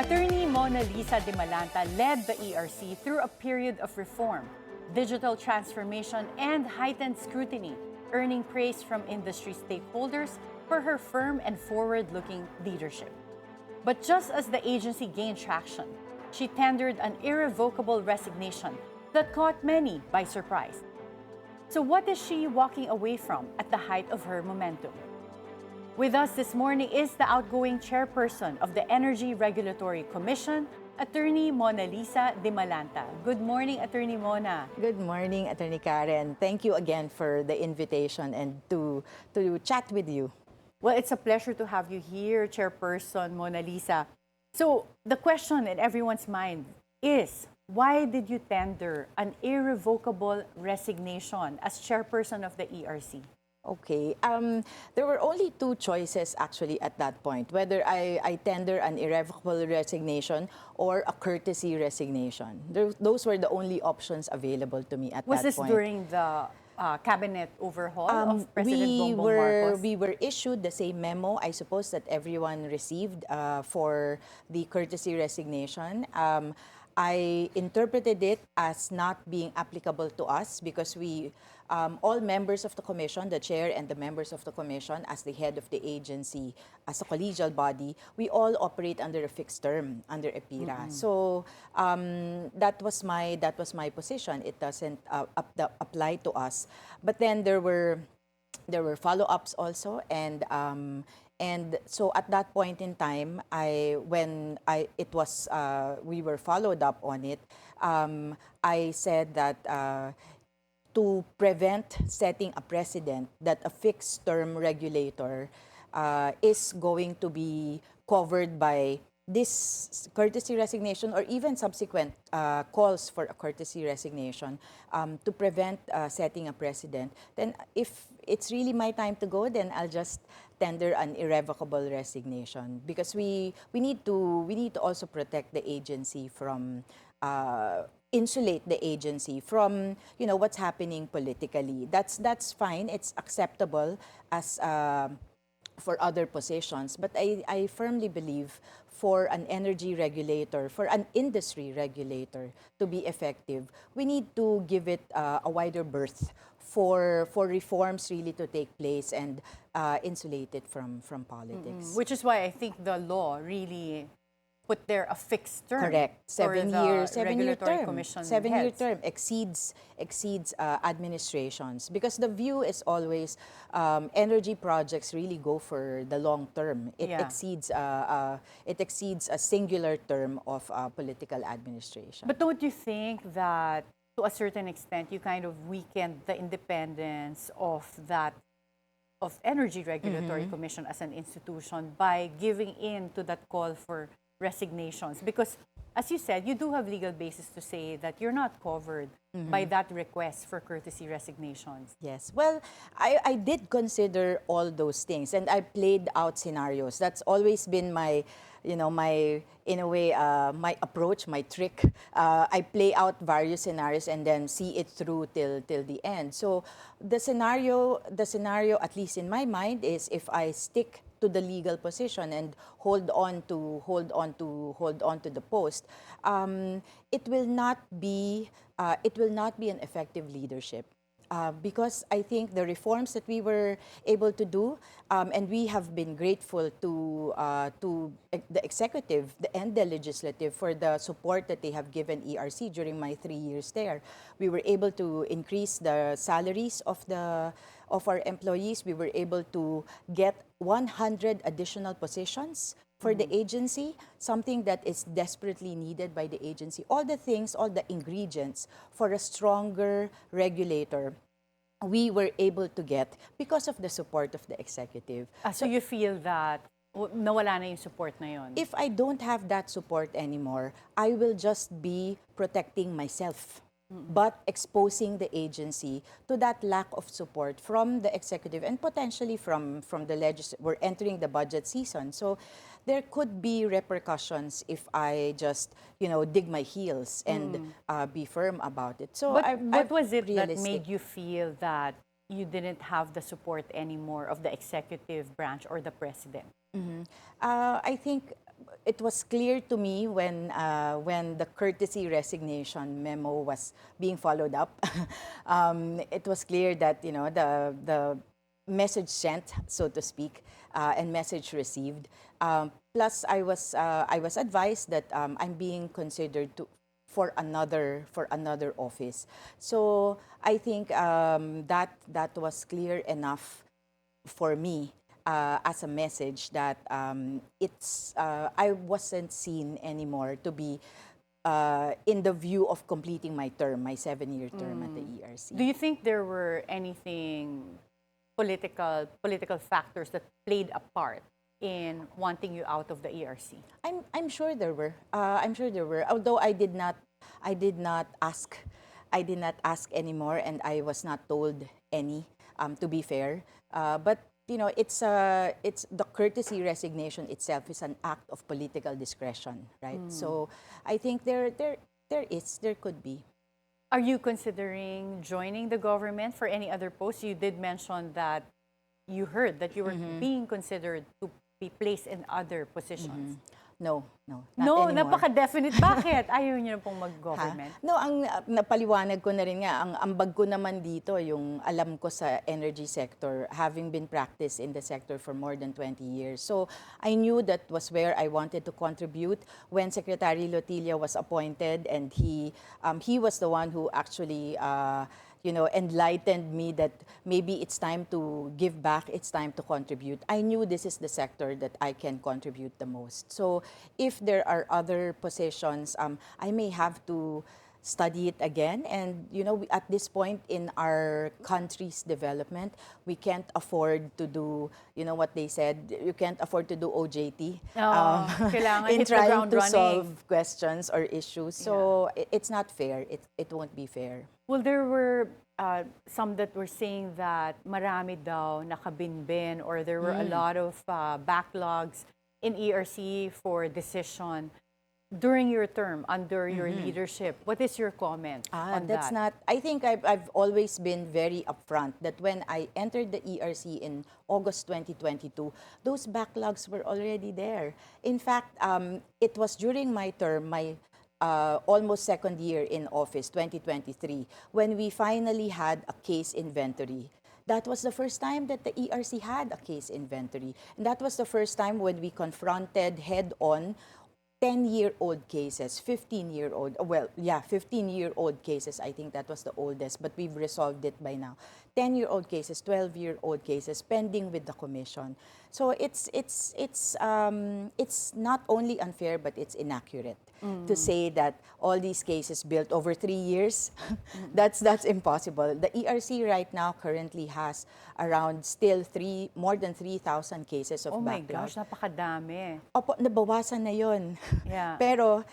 Attorney Monalisa Dimalanta led the ERC through a period of reform, digital transformation, and heightened scrutiny, earning praise from industry stakeholders for her firm and forward-looking leadership. But just as the agency gained traction, she tendered an irrevocable resignation that caught many by surprise. So what is she walking away from at the height of her momentum? With us this morning is the outgoing chairperson of the Energy Regulatory Commission, Attorney Monalisa Dimalanta. Good morning, Attorney Mona. Good morning, Attorney Karen. Thank you again for the invitation and to chat with you. Well, it's a pleasure to have you here, Chairperson Monalisa. So the question in everyone's mind is, why did you tender an irrevocable resignation as chairperson of the ERC? Okay. There were only two choices actually at that point, whether I tender an irrevocable resignation or a courtesy resignation. Those were the only options available to me at that point. Was this during the cabinet overhaul of President Bongbong Marcos? We were issued the same memo, I suppose, that everyone received for the courtesy resignation. I interpreted it as not being applicable to us because we, all members of the commission, the chair and the members of the commission as the head of the agency, as a collegial body, we all operate under a fixed term, under EPIRA. So that was my position. It doesn't apply to us. But then there were follow-ups also, and so at that point in time, we were followed up on it. I said that to prevent setting a precedent that a fixed term regulator is going to be covered by this courtesy resignation or even subsequent calls for a courtesy resignation, to prevent setting a precedent, then if it's really my time to go, then I'll just tender an irrevocable resignation because we need to also protect the agency from insulate the agency from what's happening politically. That's fine. It's acceptable as for other positions, but I firmly believe for an energy regulator, for an industry regulator to be effective, we need to give it a wider berth for reforms really to take place and insulate it from politics. Which is why I think the law really put there a fixed term. Correct. 7 year term. 7 year heads. term exceeds administrations because the view is always energy projects really go for the long term. It exceeds a singular term of political administration. But don't you think that to a certain extent you kind of weakened the independence of Energy Regulatory Commission as an institution by giving in to that call for resignations? Because as you said, you do have legal basis to say that you're not covered by that request for courtesy resignations. Yes. Well, I did consider all those things and I played out scenarios. That's always been my, in a way, my approach, my trick. I play out various scenarios and then see it through till the end. So the scenario, at least in my mind, is if I stick to the legal position and hold on to the post, it will not be an effective leadership. Because I think the reforms that we were able to do, and we have been grateful to the executive and the legislative for the support that they have given ERC during my 3 years there. We were able to increase the salaries of our employees. We were able to get 100 additional positions for the agency, something that is desperately needed by the agency. All the things, all the ingredients for a stronger regulator, we were able to get because of the support of the executive. So you feel that nawala na yung support na yun? If I don't have that support anymore, I will just be protecting myself, but exposing the agency to that lack of support from the executive and potentially from the legislature. We're entering the budget season, so there could be repercussions if I just, dig my heels and be firm about it. So what was it that made you feel that you didn't have the support anymore of the executive branch or the president? I think it was clear to me when the courtesy resignation memo was being followed up. It was clear that the message sent, so to speak, and message received. Plus, I was advised that I'm being considered for another office. So I think that was clear enough for me as a message that I wasn't seen anymore to be in the view of completing my term, my 7-year term at the ERC. Do you think there were anything political factors that played a part in wanting you out of the ERC? I'm sure there were. I'm sure there were. Although I did not ask. I did not ask anymore, and I was not told any. To be fair, but it's the courtesy resignation itself is an act of political discretion, right? So I think there could be. Are you considering joining the government for any other post? You did mention that you heard that you were being considered to be placed in other positions. No, not No, anymore. napaka-definite. Bakit? Ayaw niyo na pong mag-government? No, ang napaliwanag ko na rin nga, ang ambag ko naman dito, yung alam ko sa energy sector, having been practiced in the sector for more than 20 years. So I knew that was where I wanted to contribute when Secretary Lotilla was appointed, and he was the one who actually enlightened me that maybe it's time to give back, it's time to contribute. I knew this is the sector that I can contribute the most. So if there are other positions, I may have to study it again. And, at this point in our country's development, we can't afford to do, what they said, you can't afford to do OJT Kailangan in hit the trying ground to running. solve questions or issues. So it's not fair. It won't be fair. Well, there were some that were saying that marami daw nakabinbin, or there were a lot of backlogs in ERC for decision during your term, under your leadership. What is your comment on That's that? not, I think I've always been very upfront that when I entered the ERC in August 2022, those backlogs were already there. In fact, it was during my term, my almost second year in office, 2023, when we finally had a case inventory. That was the first time that the ERC had a case inventory. And that was the first time when we confronted head-on 10-year-old cases, 15-year-old, 15-year-old cases. I think that was the oldest, but we've resolved it by now. 10-year-old cases, 12-year-old cases pending with the commission. So it's not only unfair, but it's inaccurate to say that all these cases built over 3 years. That's impossible. The ERC right now currently has around still more than 3,000 cases of Oh my backlog. gosh, napakadami. Opo, nabawasan na yun. Yeah. Pero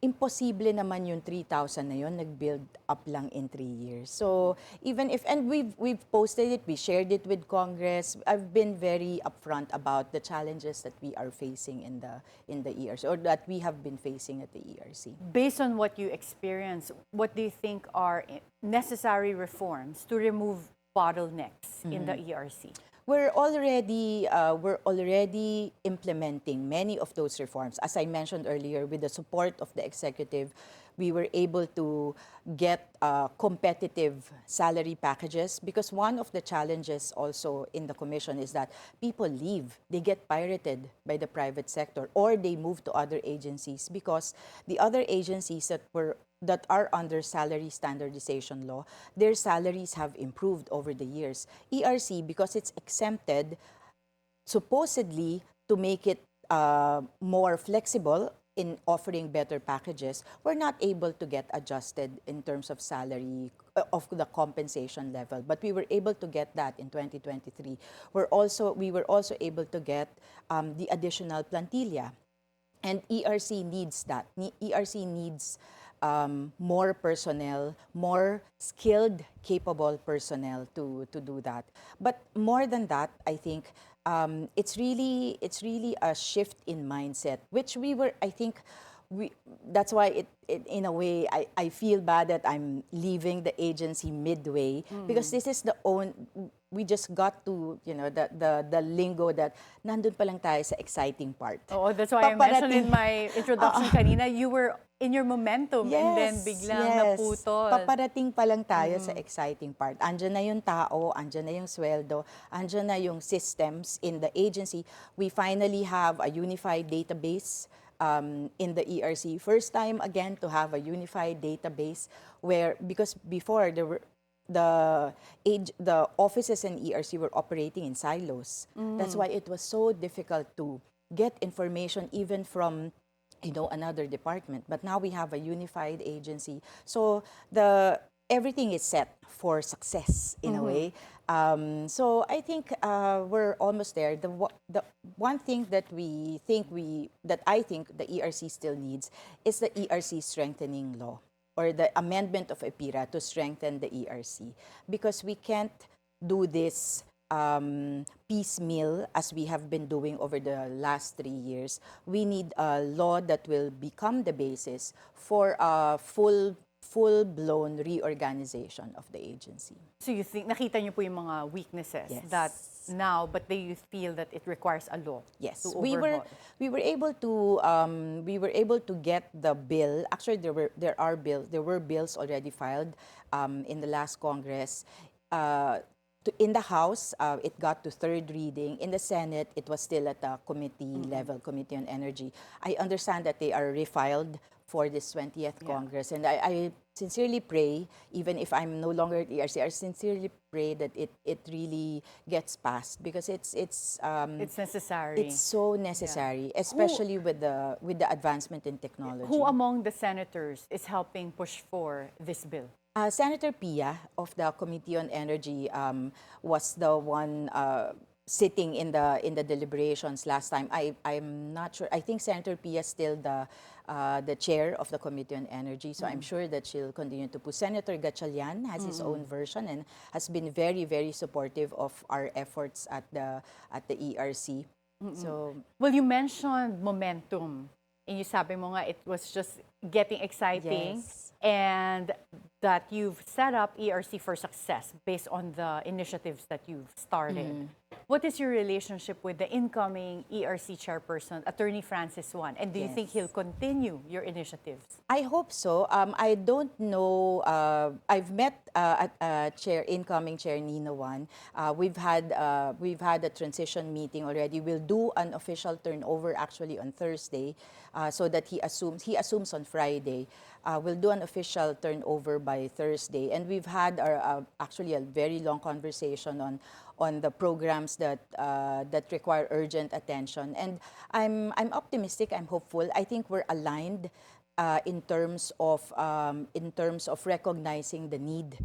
imposible naman yung 3,000 na yun, nag-build up lang in 3 years. So even if, and we've posted it, we shared it with Congress. I've been very upfront about the challenges that we are facing in the ERC, or that we have been facing at the ERC. Based on what you experience, what do you think are necessary reforms to remove bottlenecks in the ERC? We're already implementing many of those reforms. As I mentioned earlier, with the support of the executive, we were able to get competitive salary packages, because one of the challenges also in the commission is that people leave. They get pirated by the private sector, or they move to other agencies, because the other agencies that are under salary standardization law, their salaries have improved over the years. ERC, because it's exempted, supposedly to make it more flexible in offering better packages, we're not able to get adjusted in terms of salary, of the compensation level. But we were able to get that in 2023. We were also able to get the additional plantilla. And ERC needs that. ERC needs more personnel, more skilled, capable personnel to do that. But more than that, I think it's really a shift in mindset, which I think that's why in a way, I feel bad that I'm leaving the agency midway because this is we just got to, the lingo that nandun pa lang tayo sa exciting part. Oh, that's why I mentioned in my introduction kanina, you were in your momentum and then biglang naputol. Paparating pa lang tayo sa exciting part. Andyan na yung tao, andyan na yung sweldo, andyan na yung systems in the agency. We finally have a unified database in the ERC. First time again to have a unified database because before there were the offices in ERC were operating in silos. That's why it was so difficult to get information even from another department. But now we have a unified agency. So everything is set for success in a way. So I think we're almost there. The one thing that I think the ERC still needs is the ERC strengthening law, or the amendment of EPIRA to strengthen the ERC, because we can't do this piecemeal as we have been doing over the last 3 years. We need a law that will become the basis for a full-blown reorganization of the agency. So you think, nakita niyo po yung mga weaknesses that now, but do you feel that it requires a law? Yes, to we were able to get the bill. Actually, there were bills already filed in the last Congress. In the House, it got to third reading. In the Senate, it was still at the committee level, Committee on Energy. I understand that they are refiled for this 20th Congress. And I sincerely pray, even if I'm no longer at ERC, I sincerely pray that it really gets passed, because it's necessary. It's so necessary, especially with the advancement in technology. Who among the senators is helping push for this bill? Senator Pia of the Committee on Energy was the one sitting in the deliberations last time. I'm not sure. I think Senator Pia is still the chair of the Committee on Energy, so I'm sure that she'll continue to push. Senator Gatchalian has his own version and has been very, very supportive of our efforts at the ERC. So, well, you mentioned momentum. And you sabi mo nga, it was just getting exciting. Yes. And that you've set up ERC for success based on the initiatives that you've started. What is your relationship with the incoming ERC chairperson, Attorney Francis Juan? And do you think he'll continue your initiatives? I hope so. I don't know. I've met incoming Chair Nino Juan. We've had a transition meeting already. We'll do an official turnover actually on Thursday, so that he assumes on Friday. We'll do an official turnover by Thursday, and we've had actually a very long conversation on the programs that require urgent attention. And I'm optimistic. I'm hopeful. I think we're aligned in terms of recognizing the need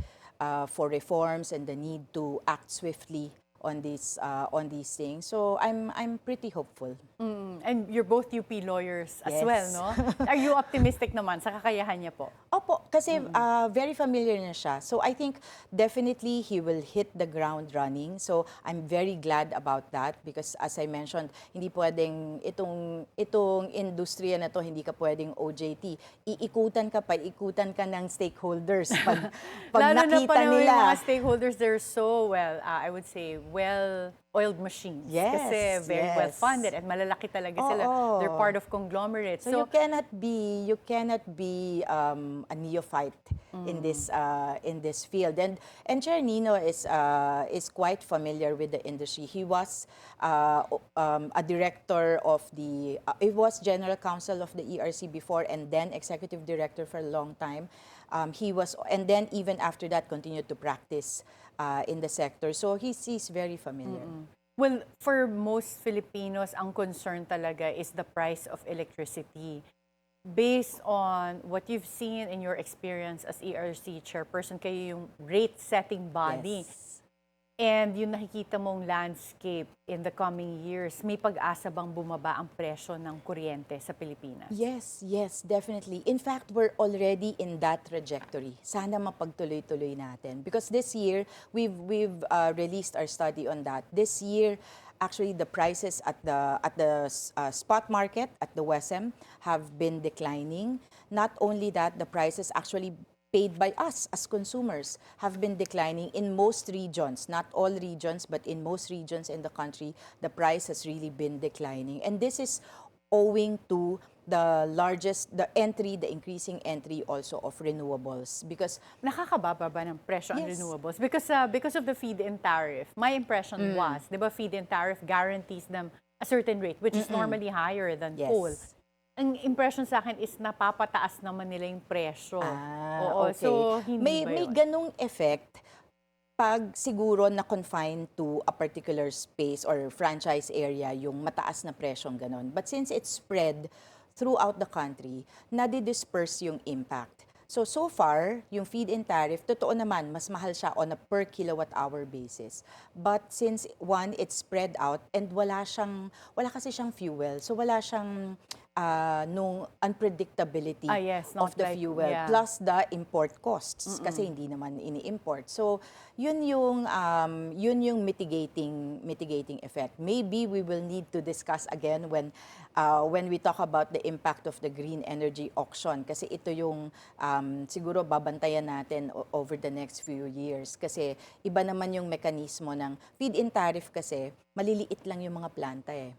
for reforms and the need to act swiftly on these things. So I'm pretty hopeful. And you're both UP lawyers as Yes. well, no? Are you optimistic naman sa kakayahan niya po? Opo, kasi very familiar na siya. So I think definitely he will hit the ground running. So I'm very glad about that, because as I mentioned, hindi pwedeng itong industriya na to, hindi ka pwedeng OJT. Iikutan ka ng stakeholders pag Lalo na nakita pa naman nila. yung mga stakeholders, they're so I would say, well-oiled machines. Yes, Kasi very yes. well-funded at malalaki talaga sila. Oo. They're part of conglomerates. So you cannot be a neophyte in this field. And Chair Nino is quite familiar with the industry. He was a director of he was general counsel of the ERC before, and then executive director for a long time. And then even after that continued to practice in the sector. So he's very familiar. Well, for most Filipinos, ang concern talaga is the price of electricity. Based on what you've seen in your experience as ERC chairperson, kayo yung rate-setting body. Yes. And yung nakikita mong landscape in the coming years, may pag-asa bang bumaba ang presyo ng kuryente sa Pilipinas? Yes, definitely. In fact, we're already in that trajectory. Sana mapagtuloy-tuloy natin. Because this year, we've released our study on that. This year, actually the prices at the spot market at the WSM have been declining. Not only that, the prices actually paid by us as consumers have been declining in most regions, not all regions, but in most regions in the country, the price has really been declining. And this is owing to the increasing entry also of renewables because Nakakababa ba ng presyo ang Yes. renewables? Because of the feed-in tariff, my impression was, di ba, feed-in tariff guarantees them a certain rate, which is normally higher than Yes. coal. Ang impression sa akin is napapataas naman nila yung presyo. Oo, okay. so hindi ba May yun? ganung effect pag siguro na confined to a particular space or franchise area yung mataas na presyong ganon. But since it's spread throughout the country, nadi-disperse yung impact. So far, yung feed-in tariff, totoo naman, mas mahal siya on a per kilowatt-hour basis. But since one, it's spread out and wala kasi siyang fuel. So wala siyang nung unpredictability Yes, of not the like, fuel. yeah. Plus the import costs kasi hindi naman ini-import. So yun yung mitigating effect. Maybe we will need to discuss again when we talk about the impact of the green energy auction kasi ito yung siguro babantayan natin over the next few years kasi iba naman yung mekanismo ng feed-in tariff kasi maliliit lang yung mga planta eh.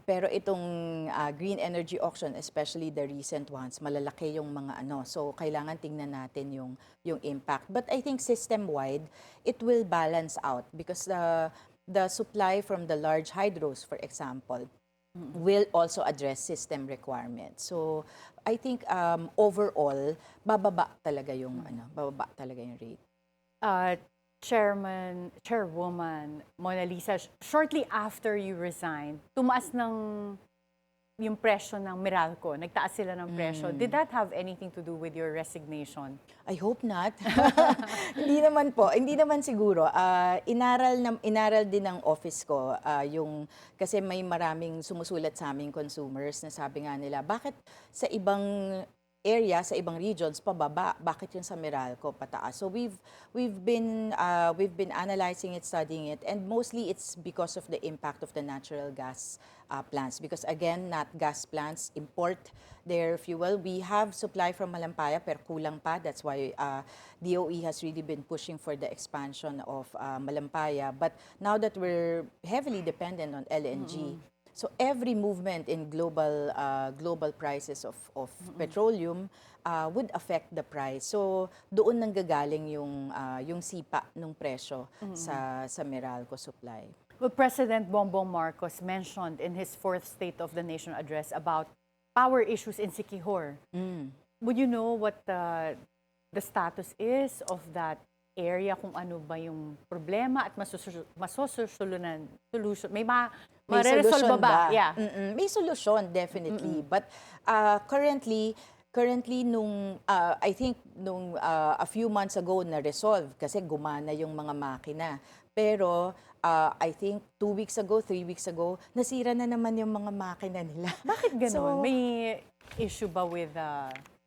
Pero itong green energy auction, especially the recent ones, malalaki yung mga so kailangan tingnan natin yung impact. But I think system-wide, it will balance out because the supply from the large hydros, for example, will also address system requirements. So I think overall bababa talaga yung rate. Chairwoman Monalisa, shortly after you resigned, tumaas yung presyo ng Meralco. Nagtaas sila ng presyo. Did that have anything to do with your resignation? I hope not. Hindi naman po. Hindi naman siguro. Inaral din ng office ko kasi may maraming sumusulat sa aming consumers na sabi nga nila, bakit sa ibang area, sa ibang regions pababa, bakit yung sa Meralco pataas? So we've been analyzing it, studying it, and mostly it's because of the impact of the natural gas plants. Because again, not gas plants import their fuel. We have supply from Malampaya, pero kulang pa. That's why DOE has really been pushing for the expansion of Malampaya. But now that we're heavily dependent on LNG, so every movement in global prices of petroleum would affect the price. So doon nanggagaling yung sipa ng presyo sa Meralco supply. Well, President Bongbong Marcos mentioned in his fourth State of the Nation address about power issues in Siquijor. Would you know what the status is of that area, kung ano ba yung problema at masosolusyunan? May mareresolve ba? Yeah. May solusyon, definitely. But currently I think a few months ago na-resolve kasi gumana yung mga makina. Pero I think 2 weeks ago, 3 weeks ago, nasira na naman yung mga makina nila. Bakit ganun? So, may issue ba with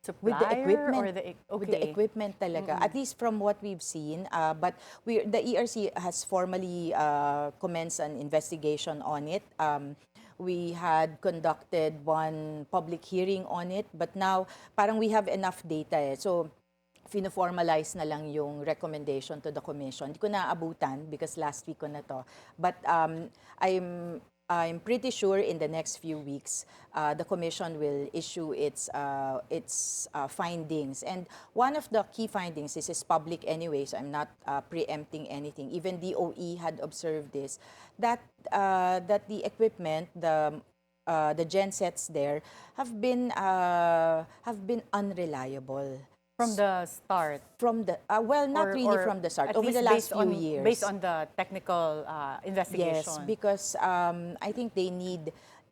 supplier? with the equipment, Okay. with the equipment talaga. At least from what we've seen, but the ERC has formally commenced an investigation on it. We had conducted one public hearing on it, but now parang we have enough data eh. So fino-formalize na lang yung recommendation to the commission. Hindi ko naabutan because last week ko na to. But I'm pretty sure in the next few weeks, the commission will issue its findings. And one of the key findings, this is public anyway, so I'm not preempting anything. Even DOE had observed this, that the equipment, the gensets there have been unreliable. From the start? From the, well, not really from the start, over the last few years. Based on the technical investigation? Yes, because I think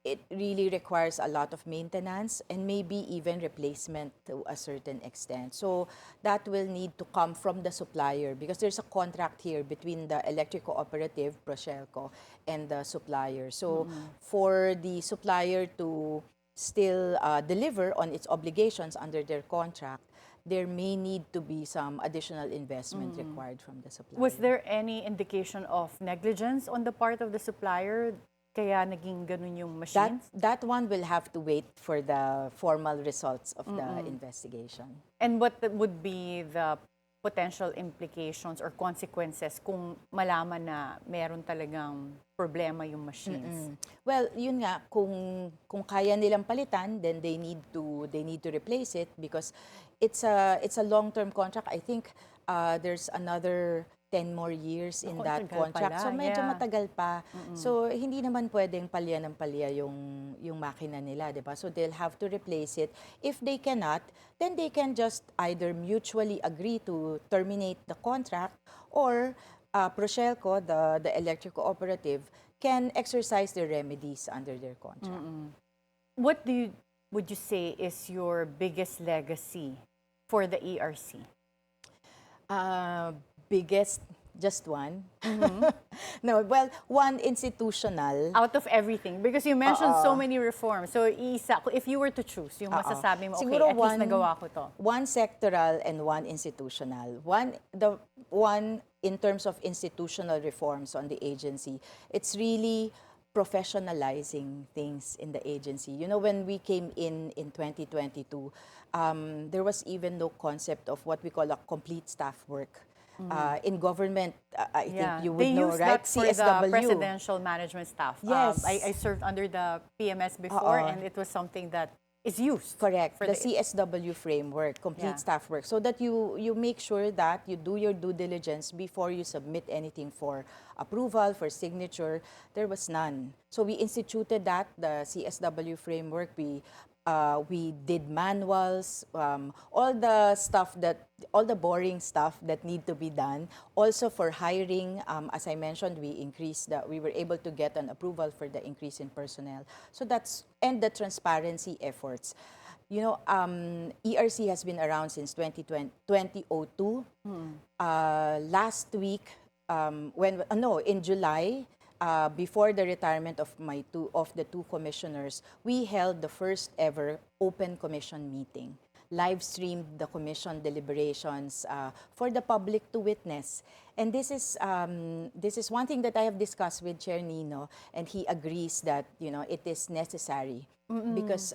it really requires a lot of maintenance and maybe even replacement to a certain extent. So that will need to come from the supplier because there's a contract here between the electric cooperative, Proshelco, and the supplier. So for the supplier to still deliver on its obligations under their contract, there may need to be some additional investment required from the supplier. Was there any indication of negligence on the part of the supplier kaya naging ganun yung machines? That one will have to wait for the formal results of the investigation. And what would be the potential implications or consequences kung malaman na meron talagang problema yung machines? Well, yun nga, kung kaya nilang palitan, then they need to replace it because it's a long-term contract. I think there's another 10 more years in that contract. So medyo matagal pa. So hindi naman pwedeng palya ng palya yung makina nila, 'di ba? So they'll have to replace it. If they cannot, then they can just either mutually agree to terminate the contract or Procelco, the electric cooperative, can exercise their remedies under their contract. What would you say is your biggest legacy for the ERC? Biggest, just one. No, well, one institutional. Out of everything, because you mentioned so many reforms. So, if you were to choose, yung masasabi mo, okay, Siguro at least nagawa ko to. One sectoral and one institutional. One in terms of institutional reforms on the agency, it's really professionalizing things in the agency. You know, when we came in 2022, there was even no concept of what we call a complete staff work. In government, I think you would they know, use right? that for the presidential management staff. Yes. I served under the PMS before, and it was something that is used. Correct. For The CSW framework, complete staff work, so that you make sure that you do your due diligence before you submit anything for approval, for signature. There was none. So we instituted that, the CSW framework. We did manuals, all the boring stuff that need to be done. Also for hiring, as I mentioned, we were able to get an approval for the increase in personnel. So and the transparency efforts. You know, ERC has been around since 2002. Last week, in July, before the retirement of the two commissioners, we held the first ever open commission meeting. Live streamed the commission deliberations for the public to witness. And this is one thing that I have discussed with Chair Nino, and he agrees that it is necessary because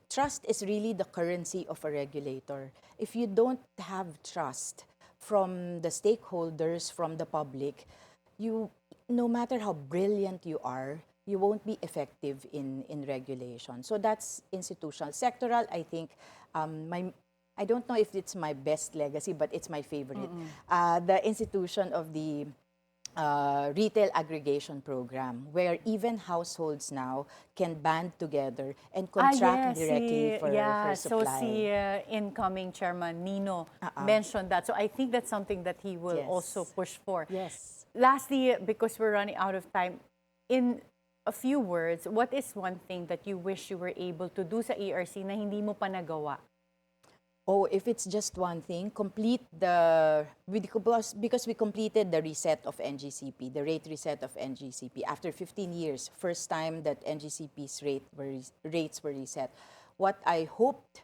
trust is really the currency of a regulator. If you don't have trust from the stakeholders, from the public, no matter how brilliant you are, you won't be effective in regulation. So that's institutional. Sectoral, I think, I don't know if it's my best legacy, but it's my favorite. The institution of the retail aggregation program, where even households now can band together and contract directly for supply. So incoming Chairman Nino mentioned that. So I think that's something that he will also push for. Yes. Lastly, because we're running out of time, in a few words, what is one thing that you wish you were able to do sa ERC na hindi mo pa nagawa? Oh, if it's just one thing, because we completed the reset of NGCP, the rate reset of NGCP after 15 years, first time that NGCP's rates were reset. What I hoped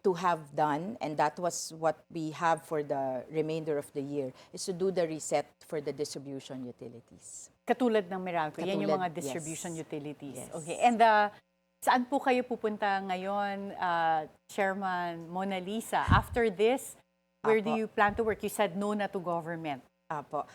to have done, and that was what we have for the remainder of the year, is to do the reset for the distribution utilities. Katulad ng Meralco, yan yung mga distribution utilities. Yes. Okay, and saan po kayo pupunta ngayon, Chairman Monalisa? After this, where do you plan to work? You said no na to government. Apo.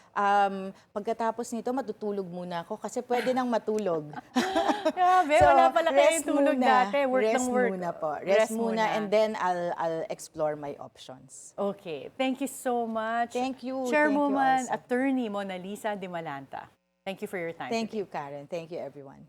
Pagkatapos nito, matutulog muna ako kasi pwede nang matulog. Grabe, wala pala kayong tulog dati. Work ng work. Rest muna po. Rest muna, and then I'll explore my options. Okay. Thank you so much. Thank you. Chairwoman, Attorney Monalisa Dimalanta. Thank you for your time. Thank you, Karen. Thank you, everyone.